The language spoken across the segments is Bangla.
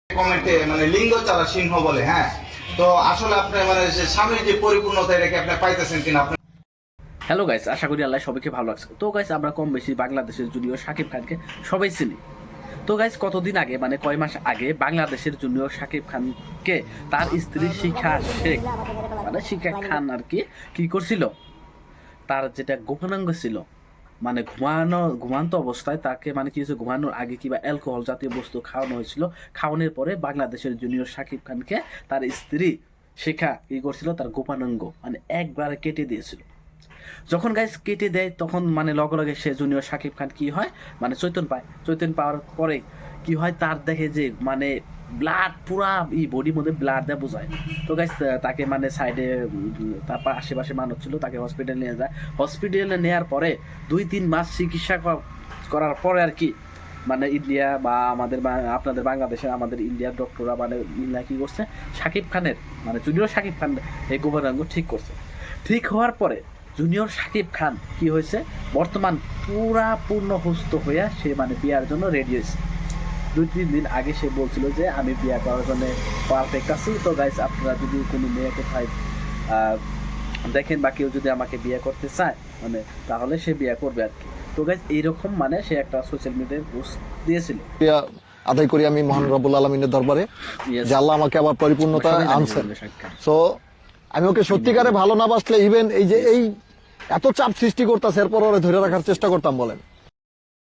কমেন্টে মানে লিঙ্গ চালা সিংহ বলে। হ্যাঁ, তো আসলে আপনি মানে স্বামীর যে পরিপূর্ণতা এটাকে আপনি পাইতেছেন কিনা আপনি? হ্যালো গাইস, আশা করি আল্লাহ সবাইকে ভালো লাগছে। তো গাইস, আমরা কম বেশি বাংলাদেশের জুনিয়র শাকিব খানকে সবাই চিনি। তো গাইস, কতদিন আগে মানে কয় মাস আগে বাংলাদেশের জুনিয়র শাকিব খানকে তার স্ত্রী শিখা শেখ মানে শিখা খান আর কি করছিল, তার যেটা গোপনাঙ্গ ছিল মানে ঘুমান্ত অবস্থায় তাকে মানে কিছু ঘুমানোর আগে কিংবা অ্যালকোহল জাতীয় বস্তু খাওয়ানো হয়েছিল। খাওয়ানোর পরে বাংলাদেশের জুনিয়র শাকিব খানকে তার স্ত্রী শিখা কি করছিল, তার গোপনাঙ্গ মানে একবারে কেটে দিয়েছিল। যখন গাইস কেটে দেয় তখন মানে লগে লগে সে জুনিয়র শাকিব খান কি হয় মানে চৈতন্য পাওয়ার পরে কি হয়, তার দেখে যে মানে ব্লাড পুরা বডির মধ্যে ব্লাড দেওয়া বোঝায়। তো গাইস তাকে মানে সাইডে তারপর আশেপাশে মানুষ ছিল, তাকে হসপিটালে নিয়ে যায়। হসপিটালে নেওয়ার পরে 2-3 মাস চিকিৎসা করার পরে আর কি মানে ইন্ডিয়া বা আপনাদের বাংলাদেশের আমাদের ইন্ডিয়ার ডক্টররা মানে মিল্লা কি করছে, শাকিব খানের মানে জুনিয়র শাকিব খান এই গোপনাঙ্গ ঠিক করছে। ঠিক হওয়ার পরে জুনিয়র শাকিব খান কি হয়েছে, বর্তমান পূর্ণ সুস্থ হইয়া সে মানে বিয়ার জন্য রেডি হয়েছে। 2-3 দিন আগে সে বলছিল যে আমি বিয়া করার জন্য পারফেক্ট আছি। তো গাইস, আপনারা যদি কোনো মেয়ে কোথায় দেখেন বা কেউ যদি আমাকে বিয়ে করতে চায় মানে তাহলে সে বিয়ে করবে আর কি। তো গাইস, এইরকম মানে সে একটা সোশ্যাল মিডিয়ায় পোস্ট দিয়েছিল। আদায় করি আমি মহান রব্বুল আলামিনের দরবারে যে আল্লাহ আমাকে আবার পরিপূর্ণতা আনছেন। সো আমি ওকে সত্যিকারে ভালো না বাসলে ইভেন এই এত চাপ সৃষ্টি করতেছে এরপর ওরে ধরে রাখার চেষ্টা করতাম। বলেন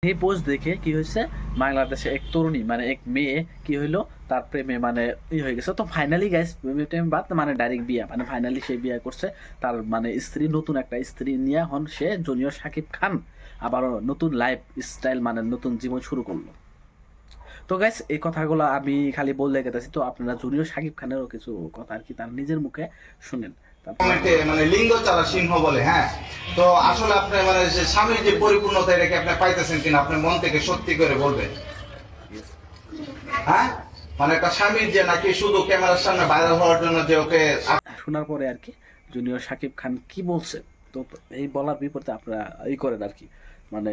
এই পোস্ট দেখে কি হয়েছে, বাংলাদেশে এক তরুণী মানে এক মেয়ে কি হইলো, তার প্রেমে মানে হয়ে গেছে। তো ফাইনালি গাইস বাদ মানে ডাইরেক্ট বিয়া মানে ফাইনালি সে বিয়ে করছে। তার মানে স্ত্রী, নতুন একটা স্ত্রী নিয়ে এখন সে জুনিয়র শাকিব খান আবারও নতুন লাইফ স্টাইল মানে নতুন জীবন শুরু করলো। তো গাইস, এই কথাগুলো আমি খালি বললে গেতেছি, তো আপনারা জুনিয়র শাকিব খানেরও কিছু কথা আর কি তার নিজের মুখে শুনেন। কমেন্টে মানে লিঙ্গ চালা সিংহ বলে। হ্যাঁ, তো আসলে আপনি মানে স্বামীর যে পরিপূর্ণতা এটাকে আপনি পাইতেছেন কিনা আপনি মন থেকে সত্যি করে বলবেন। হ্যাঁ, মানে একটা স্বামীর যে নাকি শুধু ক্যামেরার সামনে ভাইরাল হওয়ার জন্য যে ওকে শোনার পরে আর কি জুনিয়র শাকিব খান কি বলছে, তো এই বলার বিপরীতে আপনারা করেন আর কি মানে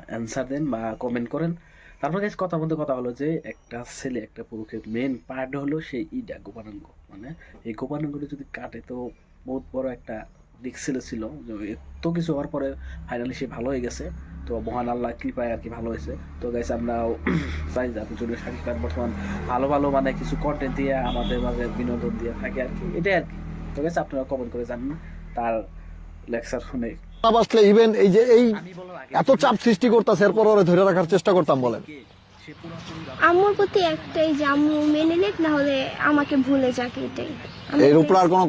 অ্যান্সার দেন বা কমেন্ট করেন। তারপর গাইস, কথা বলতে কথা হলো যে একটা ছেলে একটা পুরুষের মেন পার্ট হলো সেই গোপানাঙ্গ মানে এই গোপানাঙ্গটা যদি কাটে তো বহুত বড় একটা রিস্ক ছিল যে এত কিছু হওয়ার পরে ফাইনালি সে ভালো হয়ে গেছে। তো মহান আল্লাহ কৃপায় আর কি ভালো হয়েছে। তো গাইস, আমরা চাই যাতে জুনিয়র শাকিব খান বর্তমান ভালো মানে কিছু কন্টেন্ট দিয়ে আমাদের মাঝে বিনোদন দিয়ে থাকে আর কি, এটাই আর কি। তো গাইস, আপনারা কমেন্ট করে জানেন তার লেকচার শুনে না বাসলে ইভেন এই এত চাপ সৃষ্টি করতেছে এরপর ওরে ধরে রাখার চেষ্টা করতাম। বলেন আম্মুর প্রতি একটাই যে আম্মু মেনে নিক, না হলে আমাকে ভুলে যাক, এটাই। এর উপর আর কোনো